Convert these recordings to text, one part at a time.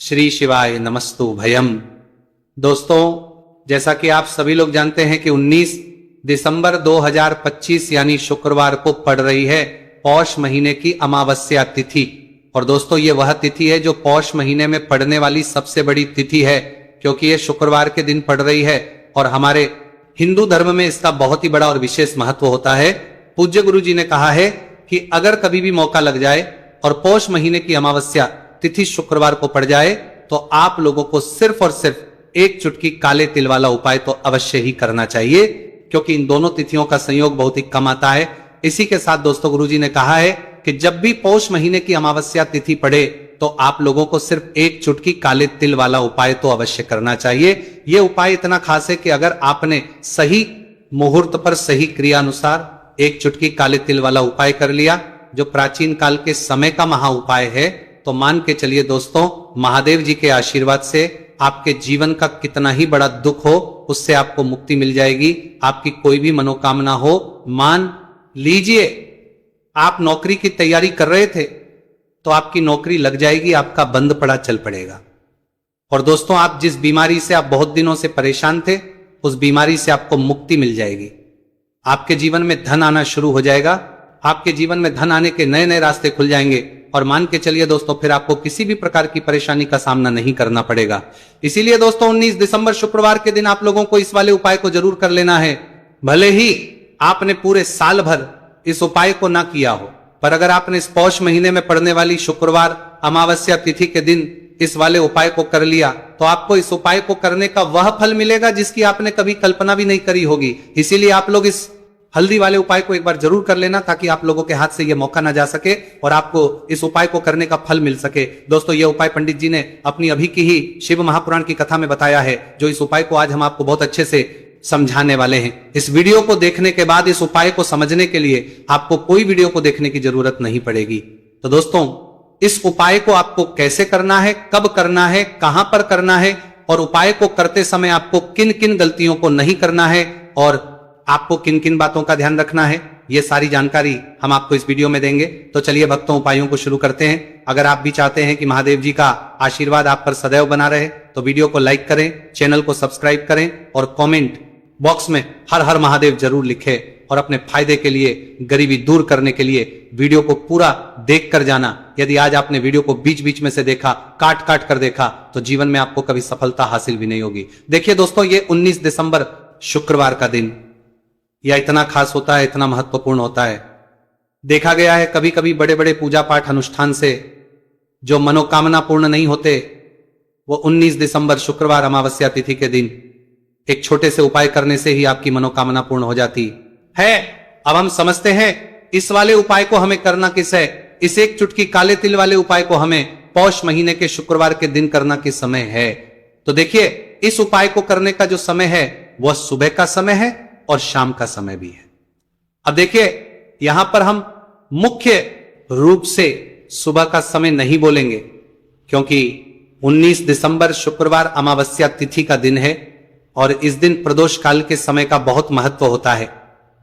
श्री शिवाय नमस्तु भयम। दोस्तों, जैसा कि आप सभी लोग जानते हैं कि 19 दिसंबर 2025 यानी शुक्रवार को पड़ रही है पौष महीने की अमावस्या तिथि। और दोस्तों, ये वह तिथि है जो पौष महीने में पड़ने वाली सबसे बड़ी तिथि है, क्योंकि ये शुक्रवार के दिन पड़ रही है और हमारे हिंदू धर्म में इसका बहुत ही बड़ा और विशेष महत्व होता है। पूज्य गुरु जी ने कहा है कि अगर कभी भी मौका लग जाए और पौष महीने की अमावस्या तिथि शुक्रवार को पड़ जाए तो आप लोगों को सिर्फ और सिर्फ एक चुटकी काले तिल वाला उपाय तो अवश्य ही करना चाहिए, क्योंकि इन दोनों तिथियों का संयोग बहुत ही कम आता है। इसी के साथ दोस्तों, गुरुजी ने कहा है कि जब भी पौष महीने की अमावस्या तिथि पड़े तो आप लोगों को सिर्फ एक चुटकी काले तिल वाला उपाय तो अवश्य करना चाहिए। यह उपाय इतना खास है कि अगर आपने सही मुहूर्त पर सही क्रिया अनुसार एक चुटकी काले तिल वाला उपाय कर लिया, जो प्राचीन काल के समय का महा उपाय है, तो मान के चलिए दोस्तों, महादेव जी के आशीर्वाद से आपके जीवन का कितना ही बड़ा दुख हो उससे आपको मुक्ति मिल जाएगी। आपकी कोई भी मनोकामना हो, मान लीजिए आप नौकरी की तैयारी कर रहे थे तो आपकी नौकरी लग जाएगी, आपका बंद पड़ा चल पड़ेगा। और दोस्तों, आप जिस बीमारी से आप बहुत दिनों से परेशान थे, उस बीमारी से आपको मुक्ति मिल जाएगी। आपके जीवन में धन आना शुरू हो जाएगा, आपके जीवन में धन आने के नए नए रास्ते खुल जाएंगे। और मान के चलिए दोस्तों, फिर आपको किसी भी प्रकार की परेशानी का सामना नहीं करना पड़ेगा। इसीलिए दोस्तों, 19 दिसंबर शुक्रवार के दिन आप लोगों को इस वाले उपाय को जरूर कर लेना है। भले ही आपने पूरे साल भर इस उपाय को ना किया हो, पर अगर आपने इस पौष महीने में पड़ने वाली शुक्रवार अमावस्या तिथि के दिन इस वाले उपाय को कर लिया तो आपको इस उपाय को करने का वह फल मिलेगा जिसकी आपने कभी कल्पना भी नहीं करी होगी। इसीलिए आप लोग इस हल्दी वाले उपाय को एक बार जरूर कर लेना, ताकि आप लोगों के हाथ से यह मौका ना जा सके और आपको इस उपाय को करने का फल मिल सके। दोस्तों, यह उपाय पंडित जी ने अपनी अभी की ही शिव महापुराण की कथा में बताया है, जो इस उपाय को आज हम आपको बहुत अच्छे से समझाने वाले हैं। इस वीडियो को देखने के बाद इस उपाय को समझने के लिए आपको कोई वीडियो को देखने की जरूरत नहीं पड़ेगी। तो दोस्तों, इस उपाय को आपको कैसे करना है, कब करना है, कहां पर करना है और उपाय को करते समय आपको किन किन गलतियों को नहीं करना है और आपको किन किन बातों का ध्यान रखना है, यह सारी जानकारी हम आपको इस वीडियो में देंगे। तो चलिए भक्तों, उपायों को शुरू करते हैं। अगर आप भी चाहते हैं कि महादेव जी का आशीर्वाद आप पर सदैव बना रहे तो वीडियो को लाइक करें, चैनल को सब्सक्राइब करें और कमेंट बॉक्स में हर हर महादेव जरूर लिखें। और अपने फायदे के लिए, गरीबी दूर करने के लिए वीडियो को पूरा देख कर जाना। यदि आज आपने वीडियो को बीच बीच में से देखा, काट काट कर देखा, तो जीवन में आपको कभी सफलता हासिल भी नहीं होगी। देखिए दोस्तों, ये 19 दिसंबर शुक्रवार का दिन यह इतना खास होता है, इतना महत्वपूर्ण होता है। देखा गया है कभी कभी बड़े बड़े पूजा पाठ अनुष्ठान से जो मनोकामना पूर्ण नहीं होते, वो 19 दिसंबर शुक्रवार अमावस्या तिथि के दिन एक छोटे से उपाय करने से ही आपकी मनोकामना पूर्ण हो जाती है। अब हम समझते हैं इस वाले उपाय को हमें करना किस है। इस एक चुटकी काले तिल वाले उपाय को हमें पौष महीने के शुक्रवार के दिन करना किस समय है। तो देखिए, इस उपाय को करने का जो समय है वह सुबह का समय है और शाम का समय भी है। अब देखिए, यहां पर हम मुख्य रूप से सुबह का समय नहीं बोलेंगे, क्योंकि 19 दिसंबर शुक्रवार अमावस्या तिथि का दिन है और इस दिन प्रदोष काल के समय का बहुत महत्व होता है।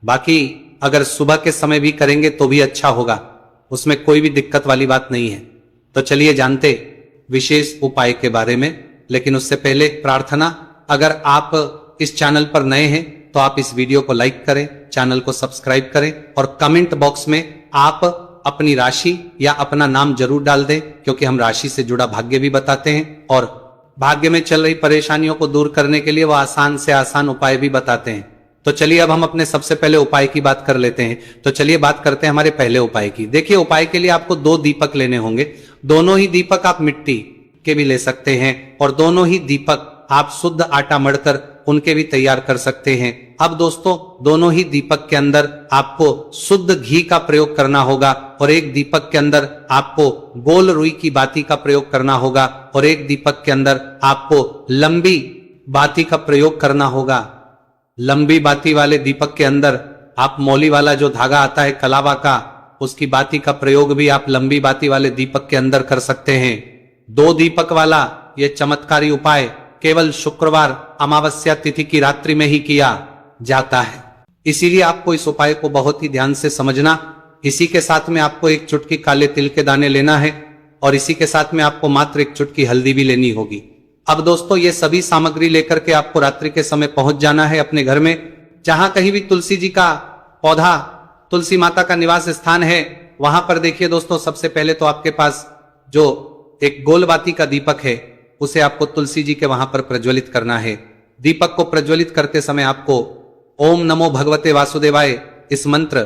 बाकी अगर सुबह के समय भी करेंगे तो भी अच्छा होगा, उसमें कोई भी दिक्कत वाली बात नहीं है। तो चलिए जानते विशेष उपाय के बारे में। लेकिन उससे पहले प्रार्थना, अगर आप इस चैनल पर नए हैं तो आप इस वीडियो को लाइक करें, चैनल को सब्सक्राइब करें और कमेंट बॉक्स में आप अपनी राशि या अपना नाम जरूर डाल दें, क्योंकि हम राशि से जुड़ा भाग्य भी बताते हैं और भाग्य में चल रही परेशानियों को दूर करने के लिए वो आसान से आसान उपाय भी बताते हैं। तो चलिए अब हम अपने सबसे पहले उपाय की बात कर लेते हैं। तो चलिए बात करते हैं हमारे पहले उपाय की। देखिए, उपाय के लिए आपको 2 दीपक लेने होंगे। दोनों ही दीपक आप मिट्टी के भी ले सकते हैं और दोनों ही दीपक आप शुद्ध आटा मढ़कर उनके भी तैयार कर सकते हैं। अब दोस्तों, दोनों ही दीपक के अंदर आपको शुद्ध घी का प्रयोग करना होगा और एक दीपक के अंदर आपको गोल रुई की बाती का प्रयोग करना होगा और एक दीपक के अंदर आपको लंबी बाती का प्रयोग करना होगा। लंबी बाती वाले दीपक के अंदर आप मौली वाला जो धागा आता है कलावा का, उसकी बाती का प्रयोग भी आप लंबी बाती वाले दीपक के अंदर कर सकते हैं। 2 दीपक वाला यह चमत्कारी उपाय केवल शुक्रवार अमावस्या तिथि की रात्रि में ही किया जाता है, इसीलिए आपको इस उपाय को बहुत ही ध्यान से समझना। इसी के साथ में आपको एक चुटकी काले तिल के दाने लेना है और इसी के साथ में आपको मात्र एक चुटकी हल्दी भी लेनी होगी। अब दोस्तों ये सभी सामग्री लेकर के आपको रात्रि के समय पहुंच जाना है अपने घर में, जहां कहीं भी तुलसी जी का पौधा, तुलसी माता का निवास स्थान है, वहां पर देखिए दोस्तों सबसे पहले तो आपके पास जो एक गोलबाती का दीपक है उसे आपको तुलसी जी के वहां पर प्रज्वलित करना है। दीपक को प्रज्वलित करते समय आपको ओम नमो भगवते वासुदेवाय इस मंत्र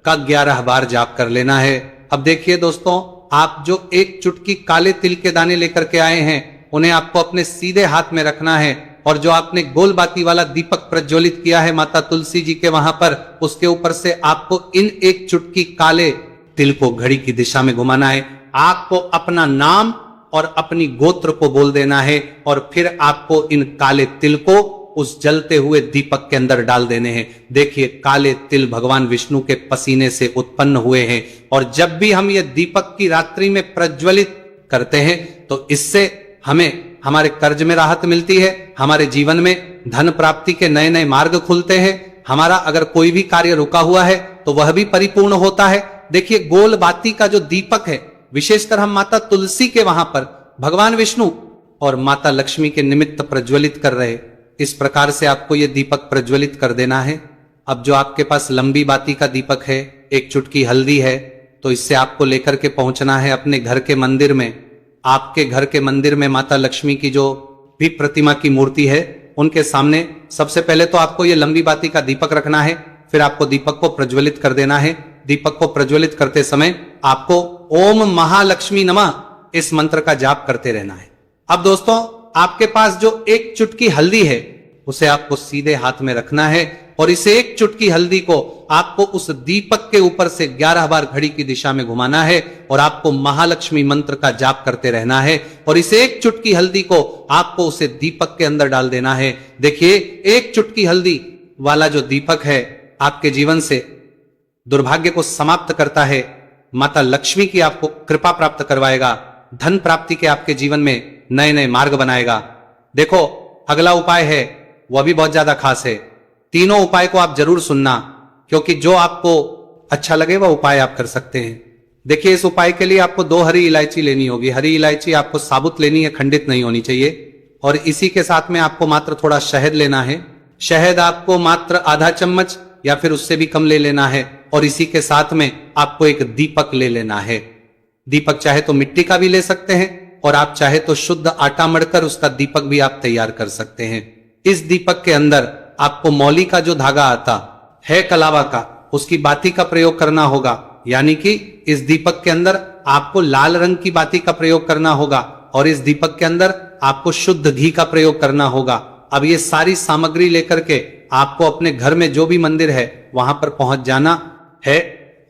का 11 बार जाप कर लेना है। अब देखिए दोस्तों, आप जो एक चुटकी काले तिल के दाने लेकर के आए हैं उन्हें आपको अपने सीधे हाथ में रखना है, और जो आपने गोलबाती वाला दीपक प्रज्वलित किया है माता तुलसी जी के वहां पर, उसके ऊपर से आपको इन एक चुटकी काले तिल को घड़ी की दिशा में घुमाना है। आपको अपना नाम और अपनी गोत्र को बोल देना है, और फिर आपको इन काले तिल को उस जलते हुए दीपक के अंदर डाल देने हैं। देखिए काले तिल भगवान विष्णु के पसीने से उत्पन्न हुए हैं, और जब भी हम ये दीपक की रात्रि में प्रज्वलित करते हैं तो इससे हमें हमारे कर्ज में राहत मिलती है, हमारे जीवन में धन प्राप्ति के नए नए मार्ग खुलते हैं, हमारा अगर कोई भी कार्य रुका हुआ है तो वह भी परिपूर्ण होता है। देखिए गोलबाती का जो दीपक है, विशेषकर हम माता तुलसी के वहां पर भगवान विष्णु और माता लक्ष्मी के निमित्त प्रज्वलित कर रहे, इस प्रकार से आपको यह दीपक प्रज्वलित कर देना है। अब जो आपके पास लंबी बाती का दीपक है, एक चुटकी हल्दी है, तो इससे आपको लेकर के पहुंचना है अपने घर के मंदिर में। आपके घर के मंदिर में माता लक्ष्मी की जो भी प्रतिमा की मूर्ति है उनके सामने सबसे पहले तो आपको ये लंबी बाती का दीपक रखना है, फिर आपको दीपक को प्रज्वलित कर देना है। दीपक को प्रज्वलित करते समय आपको ओम महालक्ष्मी नमः इस मंत्र का जाप करते रहना है। अब दोस्तों आपके पास जो एक चुटकी हल्दी है उसे आपको सीधे हाथ में रखना है, और इस एक चुटकी हल्दी को आपको उस दीपक के ऊपर से 11 बार घड़ी की दिशा में घुमाना है, और आपको महालक्ष्मी मंत्र का जाप करते रहना है, और इस एक चुटकी हल्दी को आपको उसे दीपक के अंदर डाल देना है। देखिए एक चुटकी हल्दी वाला जो दीपक है आपके जीवन से दुर्भाग्य को समाप्त करता है, माता लक्ष्मी की आपको कृपा प्राप्त करवाएगा, धन प्राप्ति के आपके जीवन में नए नए मार्ग बनाएगा। देखो अगला उपाय है वह भी बहुत ज्यादा खास है। तीनों उपाय को आप जरूर सुनना, क्योंकि जो आपको अच्छा लगे वह उपाय आप कर सकते हैं। देखिए इस उपाय के लिए आपको 2 हरी इलायची लेनी होगी। हरी इलायची आपको साबुत लेनी है, खंडित नहीं होनी चाहिए। और इसी के साथ में आपको मात्र थोड़ा शहद लेना है। शहद आपको मात्र आधा चम्मच या फिर उससे भी कम ले लेना है, और इसी के साथ में आपको एक दीपक ले लेना है। दीपक चाहे तो मिट्टी का भी ले सकते हैं, और आप चाहे तो शुद्ध आटा मढ़कर उसका दीपक भी आप तैयार कर सकते हैं। इस दीपक के अंदर आपको मौली का जो धागा आता है कलावा का, उसकी बाती का प्रयोग करना होगा, यानी कि इस दीपक के अंदर आपको लाल रंग की बाती का प्रयोग करना होगा, और इस दीपक के अंदर आपको शुद्ध घी का प्रयोग करना होगा। अब ये सारी सामग्री लेकर के आपको अपने घर में जो भी मंदिर है वहां पर पहुंच जाना है,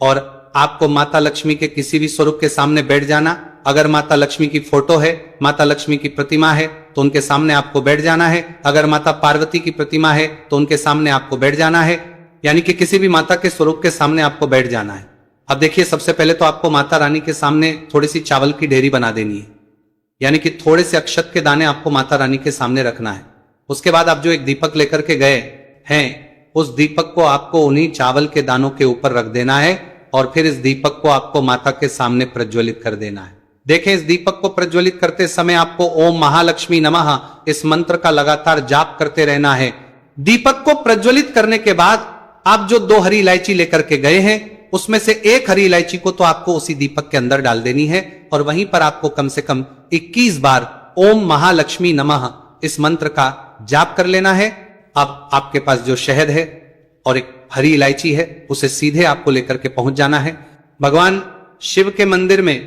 और आपको माता लक्ष्मी के किसी भी स्वरूप के सामने बैठ जाना। अगर माता लक्ष्मी की फोटो है, माता लक्ष्मी की प्रतिमा है तो उनके सामने आपको बैठ जाना है। अगर माता पार्वती की प्रतिमा है तो उनके सामने आपको बैठ जाना है, यानी कि किसी भी माता के स्वरूप के सामने आपको बैठ जाना है। अब देखिए सबसे पहले तो आपको माता रानी के सामने थोड़ी सी चावल की ढेरी बना देनी है, यानी कि थोड़े से अक्षत के दाने आपको माता रानी के सामने रखना है। उसके बाद आप जो एक दीपक लेकर के गए हैं उस दीपक को आपको उन्हीं चावल के दानों के ऊपर रख देना है, और फिर इस दीपक को आपको माता के सामने प्रज्वलित कर देना है। देखें इस दीपक को प्रज्वलित करते समय आपको ओम महालक्ष्मी नमः इस मंत्र का लगातार जाप करते रहना है। दीपक को प्रज्वलित करने के बाद आप जो 2 हरी इलायची लेकर के गए हैं उसमें से एक हरी इलायची को तो आपको उसी दीपक के अंदर डाल देनी है, और वहीं पर आपको कम से कम 21 बार ओम महालक्ष्मी नमः इस मंत्र का जाप कर लेना है। अब आपके पास जो शहद है और एक हरी इलायची है उसे सीधे आपको लेकर के पहुंच जाना है। भगवान शिव के मंदिर में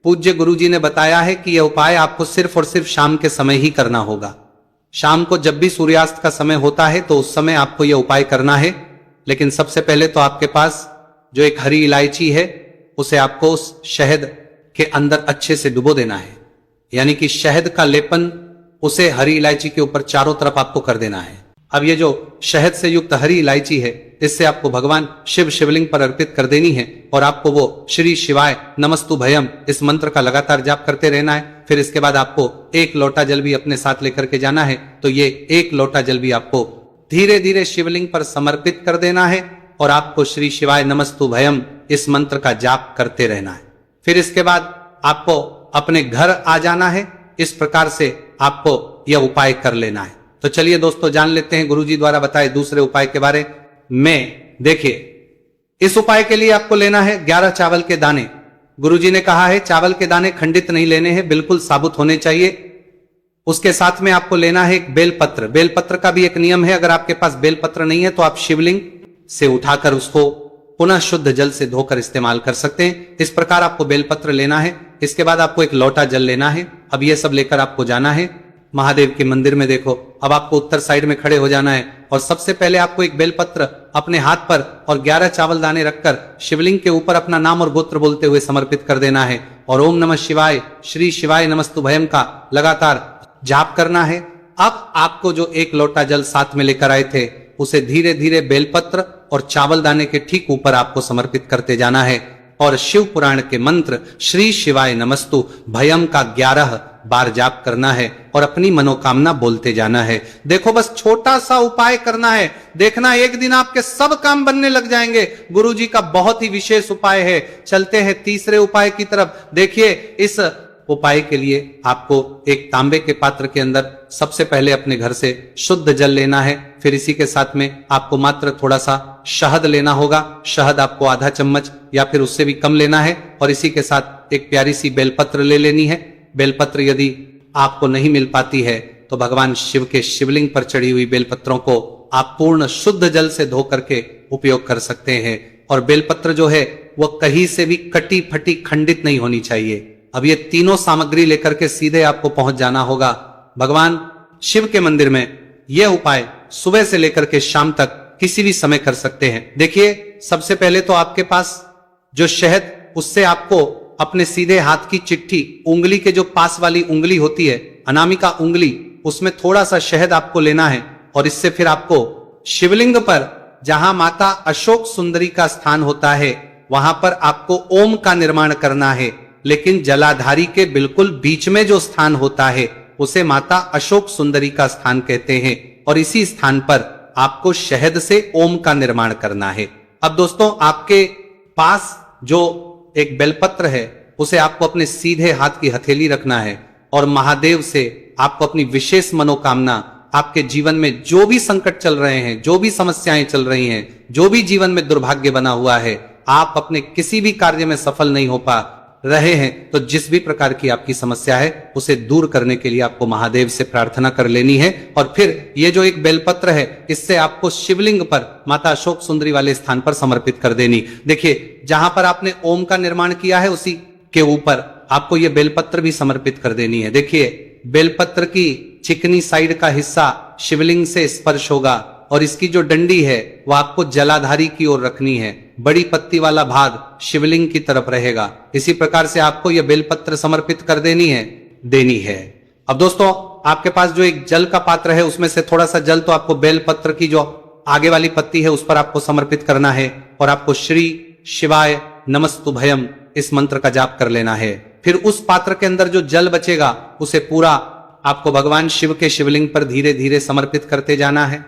पूज्य गुरुजी ने बताया है कि यह उपाय आपको सिर्फ और सिर्फ शाम के समय ही करना होगा। शाम को जब भी सूर्यास्त का समय होता है तो उस समय आपको यह उपाय करना है। लेकिन सबसे पहले तो आपके पास जो एक हरी इलायची है उसे आपको उस शहद के अंदर अच्छे से डुबो देना है, यानी कि शहद का लेपन उसे हरी इलायची के ऊपर चारों तरफ आपको कर देना है। अब ये जो शहद से युक्त हरी इलायची है इससे आपको भगवान शिव शिवलिंग पर अर्पित कर देनी है, और आपको वो श्री शिवाय नमस्तु भयम इस मंत्र का लगातार जाप करते रहना है। फिर इसके बाद आपको 1 लोटा जल भी अपने साथ लेकर के जाना है, तो ये 1 लोटा जल भी आपको धीरे धीरे शिवलिंग पर समर्पित कर देना है, और आपको श्री शिवाय नमस्तु भयम इस मंत्र का जाप करते रहना है। फिर इसके बाद आपको अपने घर आ जाना है। इस प्रकार से आपको यह उपाय कर लेना है। तो चलिए दोस्तों, जान लेते हैं गुरुजी द्वारा बताए दूसरे उपाय के बारे में। देखिए, इस उपाय के लिए आपको लेना है 11 चावल के दाने। गुरुजी ने कहा है चावल के दाने खंडित नहीं लेने हैं, बिल्कुल साबुत होने चाहिए। उसके साथ में आपको लेना है एक बेलपत्र। बेलपत्र का भी एक नियम है, अगर आपके पास बेलपत्र नहीं है तो आप शिवलिंग से उठाकर उसको पुनः शुद्ध जल से धोकर इस्तेमाल कर सकते हैं। इस प्रकार आपको बेलपत्र लेना है। इसके बाद आपको एक लोटा जल लेना है। अब यह सब लेकर आपको जाना है महादेव के मंदिर में। देखो, अब आपको उत्तर साइड में खड़े हो जाना है और सबसे पहले आपको एक बेलपत्र अपने हाथ पर और 11 चावल दाने रखकर शिवलिंग के ऊपर अपना नाम और गोत्र बोलते हुए समर्पित कर देना है और ओम नमः शिवाय, श्री शिवाय नमस्तुभयम का लगातार जाप करना है। अब आपको जो एक लोटा जल साथ में लेकर आए थे उसे धीरे धीरे बेलपत्र और चावल दाने के ठीक ऊपर आपको समर्पित करते जाना है और शिव पुराण के मंत्र श्री शिवाय नमस्तु भयम का 11 बार जाप करना है और अपनी मनोकामना बोलते जाना है। देखो, बस छोटा सा उपाय करना है, देखना एक दिन आपके सब काम बनने लग जाएंगे। गुरुजी का बहुत ही विशेष उपाय है। चलते हैं तीसरे उपाय की तरफ। देखिए, इस उपाय के लिए आपको एक तांबे के पात्र के अंदर सबसे पहले अपने घर से शुद्ध जल लेना है। फिर इसी के साथ में आपको मात्र थोड़ा सा शहद लेना होगा। शहद आपको आधा चम्मच या फिर उससे भी कम लेना है और इसी के साथ एक प्यारी सी बेलपत्र ले लेनी है। बेलपत्र यदि आपको नहीं मिल पाती है तो भगवान शिव के शिवलिंग पर चढ़ी हुई बेलपत्रों को आप पूर्ण शुद्ध जल से धो करके उपयोग कर सकते हैं। और बेलपत्र जो है वह कहीं से भी कटी फटी खंडित नहीं होनी चाहिए। अब ये तीनों सामग्री लेकर के सीधे आपको पहुंच जाना होगा भगवान शिव के मंदिर में। यह उपाय सुबह से लेकर के शाम तक किसी भी समय कर सकते हैं। देखिए, सबसे पहले तो आपके पास जो शहद, उससे आपको अपने सीधे हाथ की चिट्ठी, उंगली के जो पास वाली उंगली होती है, अनामिका उंगली, उसमें थोड़ा सा शहद आपको लेना है और इससे फिर आपको शिवलिंग पर जहां माता अशोक सुंदरी का स्थान होता है वहां पर आपको ओम का निर्माण करना है। लेकिन जलाधारी के बिल्कुल बीच में जो स्थान होता है उसे माता अशोक सुंदरी का स्थान कहते हैं और इसी स्थान पर आपको शहद से ओम का निर्माण करना है। अब दोस्तों, आपके पास जो एक बेलपत्र है उसे आपको अपने सीधे हाथ की हथेली रखना है और महादेव से आपको अपनी विशेष मनोकामना, आपके जीवन में जो भी संकट चल रहे हैं, जो भी समस्याएं चल रही हैं, जो भी जीवन में दुर्भाग्य बना हुआ है, आप अपने किसी भी कार्य में सफल नहीं हो पा रहे हैं, तो जिस भी प्रकार की आपकी समस्या है उसे दूर करने के लिए आपको महादेव से प्रार्थना कर लेनी है। और फिर ये जो एक बेलपत्र है इससे आपको शिवलिंग पर माता अशोक सुंदरी वाले स्थान पर समर्पित कर देनी। देखिए, जहां पर आपने ओम का निर्माण किया है उसी के ऊपर आपको ये बेलपत्र भी समर्पित कर देनी है। देखिए, बेलपत्र की चिकनी साइड का हिस्सा शिवलिंग से स्पर्श होगा और इसकी जो डंडी है वह आपको जलाधारी की ओर रखनी है। बड़ी पत्ती वाला भाग शिवलिंग की तरफ रहेगा। इसी प्रकार से आपको यह बेलपत्र समर्पित कर देनी है। अब दोस्तों, आपके पास जो एक जल का पात्र है उसमें से थोड़ा सा जल तो आपको बेलपत्र की जो आगे वाली पत्ती है उस पर आपको समर्पित करना है और आपको श्री शिवाय नमस्तुभयम इस मंत्र का जाप कर लेना है। फिर उस पात्र के अंदर जो जल बचेगा उसे पूरा आपको भगवान शिव के शिवलिंग पर धीरे धीरे समर्पित करते जाना है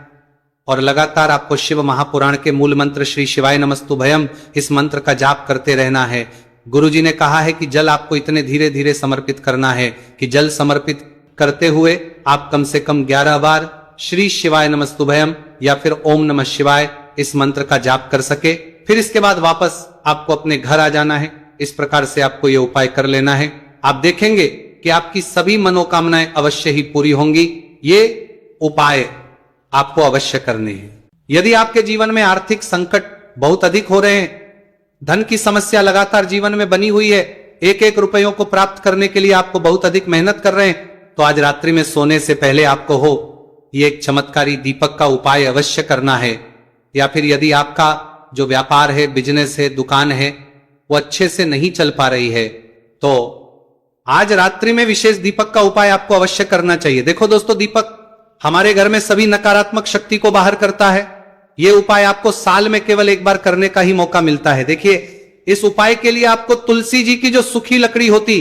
और लगातार आपको शिव महापुराण के मूल मंत्र श्री शिवाय नमस्तुभयम इस मंत्र का जाप करते रहना है। गुरुजी ने कहा है कि जल आपको इतने धीरे धीरे समर्पित करना है कि जल समर्पित करते हुए आप कम से कम 11 बार श्री शिवाय नमस्तुभयम या फिर ओम नमः शिवाय इस मंत्र का जाप कर सके। फिर इसके बाद वापस आपको अपने घर आ जाना है। इस प्रकार से आपको यह उपाय कर लेना है। आप देखेंगे कि आपकी सभी मनोकामनाएं अवश्य ही पूरी होंगी। ये उपाय आपको अवश्य करने हैं। यदि आपके जीवन में आर्थिक संकट बहुत अधिक हो रहे हैं, धन की समस्या लगातार जीवन में बनी हुई है, एक एक रुपयों को प्राप्त करने के लिए आपको बहुत अधिक मेहनत कर रहे हैं, तो आज रात्रि में सोने से पहले आपको ये एक चमत्कारी दीपक का उपाय अवश्य करना है। या फिर यदि आपका जो व्यापार है, बिजनेस है, दुकान है, वो अच्छे से नहीं चल पा रही है, तो आज रात्रि में विशेष दीपक का उपाय आपको अवश्य करना चाहिए। देखो दोस्तों, दीपक हमारे घर में सभी नकारात्मक शक्ति को बाहर करता है। यह उपाय आपको साल में केवल एक बार करने का ही मौका मिलता है। देखिए, इस उपाय के लिए आपको तुलसी जी की जो सूखी लकड़ी होती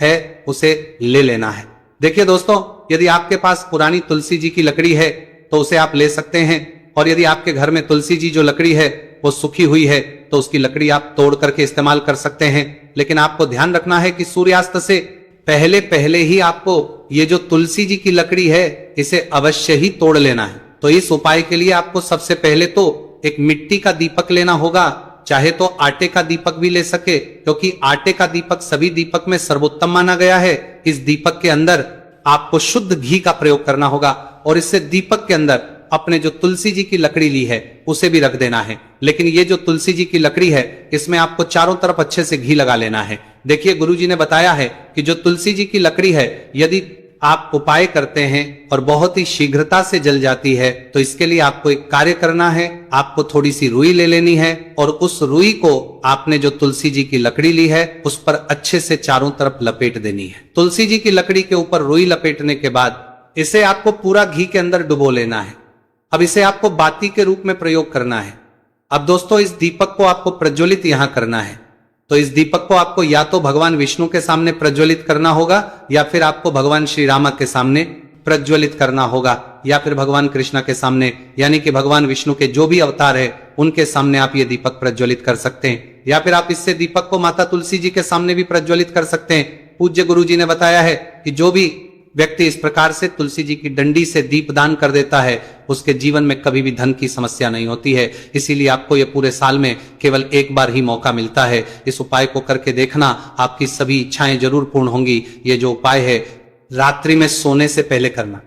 है उसे ले लेना है। देखिए दोस्तों, यदि आपके पास पुरानी तुलसी जी की लकड़ी है तो उसे आप ले सकते हैं, और यदि आपके घर में तुलसी जी जो लकड़ी है वो सूखी हुई है तो उसकी लकड़ी आप तोड़ करके इस्तेमाल कर सकते हैं। लेकिन आपको ध्यान रखना है कि सूर्यास्त से पहले पहले ही आपको ये जो तुलसी जी की लकड़ी है इसे अवश्य ही तोड़ लेना है। तो इस उपाय के लिए आपको सबसे पहले तो एक मिट्टी का दीपक लेना होगा, चाहे तो आटे का दीपक भी ले सके, क्योंकि आटे का दीपक सभी दीपक में सर्वोत्तम माना गया है। इस दीपक के अंदर आपको शुद्ध घी का प्रयोग करना होगा और इससे दीपक के अंदर अपने जो तुलसी जी की लकड़ी ली है उसे भी रख देना है। लेकिन ये जो तुलसी जी की लकड़ी है इसमें आपको चारों तरफ अच्छे से घी लगा लेना है। देखिए गुरुजी ने बताया है कि जो तुलसी जी की लकड़ी है यदि आप उपाय करते हैं और बहुत ही शीघ्रता से जल जाती है तो इसके लिए आपको एक कार्य करना है। आपको थोड़ी सी रुई ले लेनी है और उस रुई को आपने जो तुलसी जी की लकड़ी ली है उस पर अच्छे से चारों तरफ लपेट देनी है। तुलसी जी की लकड़ी के ऊपर रुई लपेटने के बाद इसे आपको पूरा घी के अंदर डुबो लेना है। अब इसे आपको बाती के रूप में प्रयोग करना है। अब दोस्तों इस दीपक को आपको प्रज्वलित यहां करना है। तो इस दीपक को आपको या तो भगवान विष्णु के सामने प्रज्वलित करना होगा या फिर आपको भगवान श्री राम के सामने प्रज्वलित करना होगा या फिर भगवान कृष्ण के सामने, यानी कि भगवान विष्णु के जो भी अवतार है उनके सामने आप ये दीपक प्रज्वलित कर सकते हैं। या फिर आप इससे दीपक को माता तुलसी जी के सामने भी प्रज्वलित कर सकते हैं। पूज्य गुरु जी ने बताया है कि जो भी व्यक्ति इस प्रकार से तुलसी जी की डंडी से दीप दान कर देता है उसके जीवन में कभी भी धन की समस्या नहीं होती है। इसीलिए आपको ये पूरे साल में केवल एक बार ही मौका मिलता है। इस उपाय को करके देखना, आपकी सभी इच्छाएं जरूर पूर्ण होंगी। ये जो उपाय है रात्रि में सोने से पहले करना।